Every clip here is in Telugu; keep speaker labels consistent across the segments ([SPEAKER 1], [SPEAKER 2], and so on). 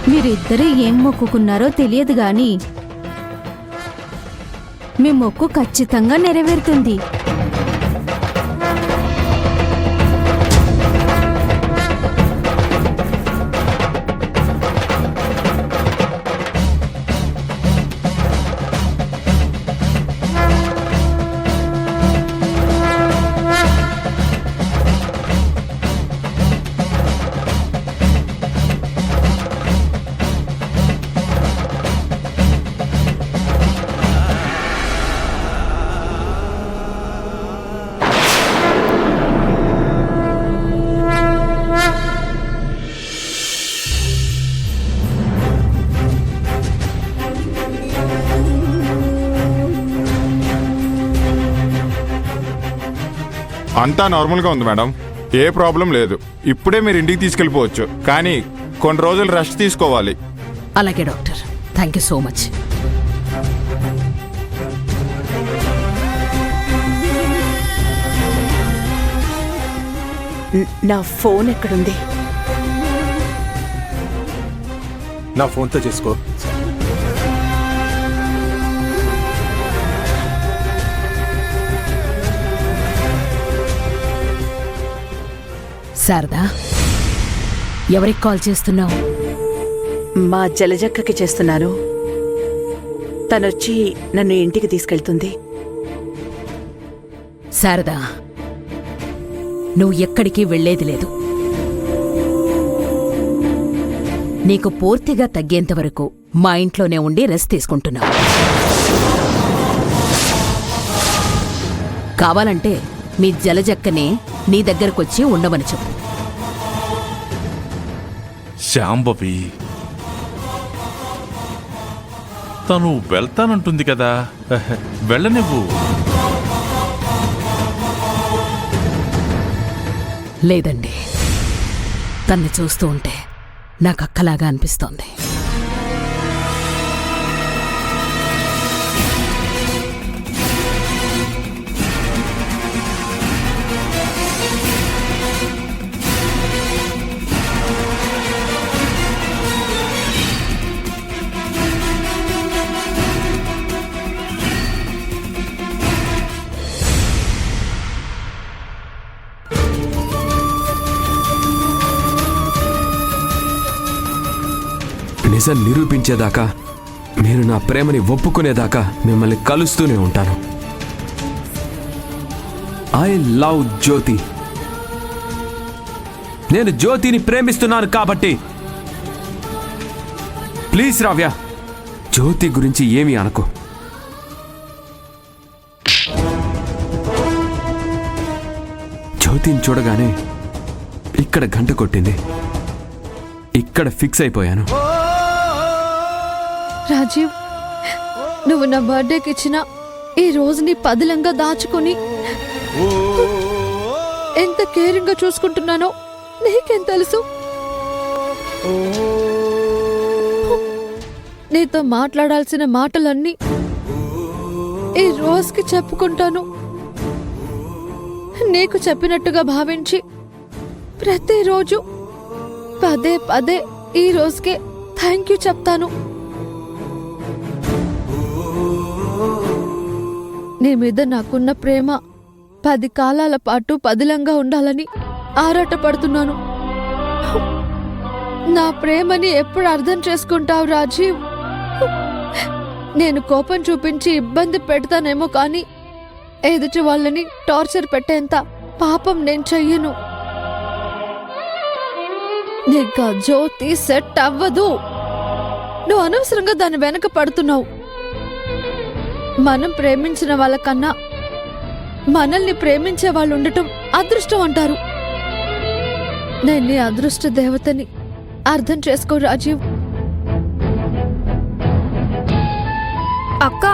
[SPEAKER 1] మీరిద్దరూ ఏం మొక్కుకున్నారో తెలియదు గాని మీ మొక్కు ఖచ్చితంగా నెరవేరుతుంది.
[SPEAKER 2] అంతా నార్మల్గా ఉంది మేడం, ఏ ప్రాబ్లం లేదు. ఇప్పుడే మీరు ఇంటికి తీసుకెళ్ళిపోవచ్చు, కానీ కొన్ని రోజులు రెస్ట్ తీసుకోవాలి.
[SPEAKER 3] అలాగే doctor, thank you so much.
[SPEAKER 4] నా ఫోన్ ఎక్కడుంది?
[SPEAKER 5] నా ఫోన్తో చేసుకో.
[SPEAKER 3] శారదా, ఎవరికి కాల్ చేస్తున్నావు?
[SPEAKER 4] మా జలజక్కకి చేస్తున్నాను. తనొచ్చి నన్ను ఇంటికి తీసుకెళ్తుంది.
[SPEAKER 3] శారదా, నువ్వు ఎక్కడికి వెళ్లేది లేదు. నీకు పూర్తిగా తగ్గేంత వరకు మా ఇంట్లోనే ఉండి రెస్ట్ తీసుకుంటున్నావు. కావాలంటే మీ జలజక్కనే నీ దగ్గరకొచ్చి ఉండమని చెప్పు.
[SPEAKER 6] శాంభవి, తను వెళ్తానంటుంది కదా, వెళ్ళనివ్వు.
[SPEAKER 3] లేదండి, తన్ని చూస్తూ ఉంటే నాకు అక్కలాగా అనిపిస్తోంది.
[SPEAKER 7] నిజం నిరూపించేదాకా, నేను నా ప్రేమని ఒప్పుకునేదాకా మిమ్మల్ని కలుస్తూనే ఉంటాను. ఐ లవ్ జ్యోతి. నేను జ్యోతిని ప్రేమిస్తున్నాను కాబట్టి ప్లీజ్ రావ్య, జ్యోతి గురించి ఏమీ అనుకో. జ్యోతిని చూడగానే ఇక్కడ గంట కొట్టింది, ఇక్కడ ఫిక్స్ అయిపోయాను.
[SPEAKER 1] రాజీవ్, నువ్వు నా బర్త్డేకి ఇచ్చిన ఈ రోజుని పదిలంగా దాచుకొని ఎంత కేరింగ్ గా చూసుకుంటున్నానో నీకేం తెలుసు? నీతో మాట్లాడాల్సిన మాటలన్నీ ఈ రోజుకి చెప్పుకుంటాను. నీకు చెప్పినట్టుగా భావించి ప్రతిరోజు పదే పదే ఈ రోజుకే థ్యాంక్ యూ చెప్తాను. నీ మీద నాకున్న ప్రేమ 10 కాలాల పాటు పదిలంగా ఉండాలని ఆరాటపడుతున్నాను. నా ప్రేమని ఎప్పుడు అర్థం చేసుకుంటావు రాజీవ్? నేను కోపం చూపించి ఇబ్బంది పెడతానేమో కానీ ఎదుటి వాళ్ళని టార్చర్ పెట్టేంత పాపం నేను చెయ్యను. నీకు జ్యోతి సెట్ అవ్వదు. నువ్వు అనవసరంగా దాని వెనక పడుతున్నావు. మనం ప్రేమించిన వాళ్ళకన్నా మనల్ని ప్రేమించే వాళ్ళు ఉండటం అదృష్టం అంటారు. నేను నీ అదృష్ట దేవతని, అర్థం చేసుకో రాజీవ్.
[SPEAKER 8] అక్క,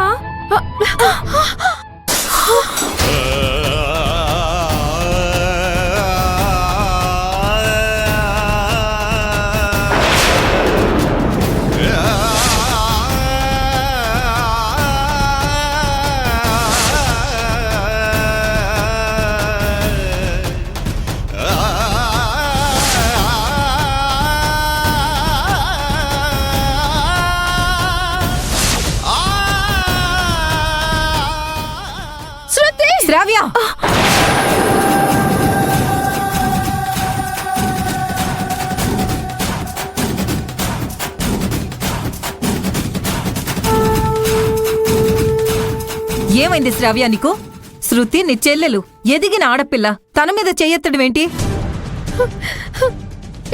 [SPEAKER 9] ఏమైంది శ్రావ్య నీకు? శృతి నీ చెల్లెలు, ఎదిగిన ఆడపిల్ల, తన మీద చెయ్యెత్తడమేంటి?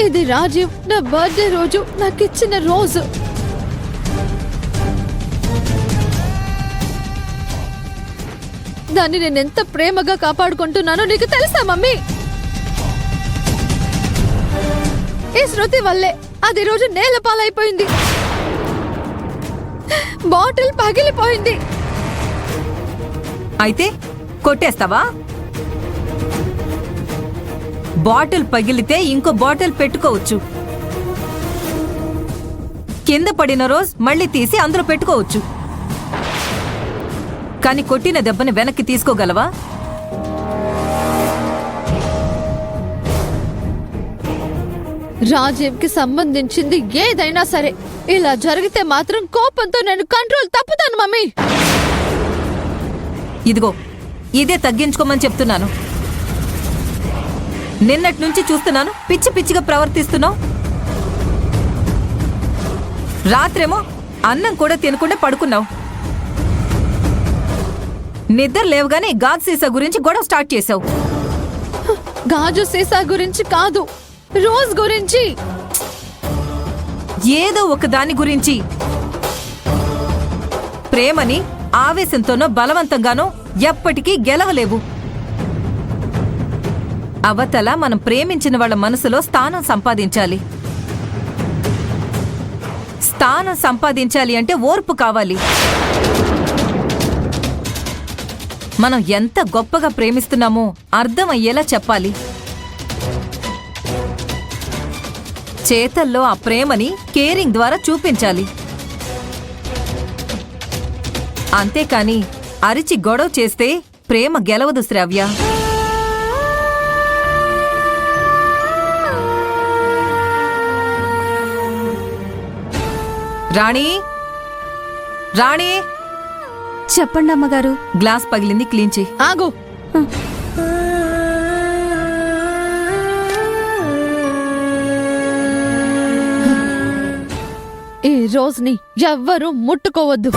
[SPEAKER 1] ఇది రాజీవ్ నా బర్త్డే రోజు నాకిచ్చిన రోజు. దాన్ని నేనెంత ప్రేమగా కాపాడుకుంటున్నానో నీకు తెలుసా మమ్మీ? ఈ శృతి వల్లే అది రోజు నేల పాలైపోయింది. బాటిల్ పగిలిపోయింది.
[SPEAKER 9] అయితే కొట్టేస్తావా? బాటిల్ పగిలితే ఇంకో బాటిల్ పెట్టుకోవచ్చు. కింద పడిన రోజ్ మళ్ళీ తీసి అందులో పెట్టుకోవచ్చు. కాని కొట్టిన దెబ్బని వెనక్కి తీసుకోగలవా?
[SPEAKER 1] రాజీవ్కి సంబంధించింది ఏదైనా సరే ఇలా జరిగితే మాత్రం కోపంతో నేను కంట్రోల్ తప్పుతాను మమ్మీ.
[SPEAKER 9] ఇదిగో ఇదే తగ్గించుకోమని చెప్తున్నాను. నిన్నటి నుంచి చూస్తున్నాను పిచ్చి పిచ్చిగా ప్రవర్తిస్తున్నావు. రాత్రేమో అన్నం కూడా తినకుండా పడుకున్నావు. నిద్ర లేవుగానే గాజు సీసా గురించి గొడవ స్టార్ట్ చేశావు.
[SPEAKER 1] గాజు సీసా గురించి కాదు, రోజ్ గురించి.
[SPEAKER 9] ఏదో ఒక దాని గురించి. ప్రేమని ఆవేశంతోనో బలవంతంగానో ఎప్పటికీ గెలవలేవు. అవతల మనం ప్రేమించిన వాళ్ళ మనసులో స్థానం సంపాదించాలి. స్థానం సంపాదించాలి అంటే ఓర్పు కావాలి. మనం ఎంత గొప్పగా ప్రేమిస్తున్నామో అర్థమయ్యేలా చెప్పాలి. చేతల్లో ఆ ప్రేమని కేరింగ్ ద్వారా చూపించాలి. అంతేకాని అరిచి గొడవ చేస్తే ప్రేమ గెలవదు శ్రావ్య. రాణి, రాణి,
[SPEAKER 8] చెప్పండి అమ్మగారు.
[SPEAKER 9] గ్లాస్ పగిలింది, క్లీన్ చెయ్యి.
[SPEAKER 1] ఆగు. ఈ రోజుని ఎవ్వరూ ముట్టుకోవద్దు.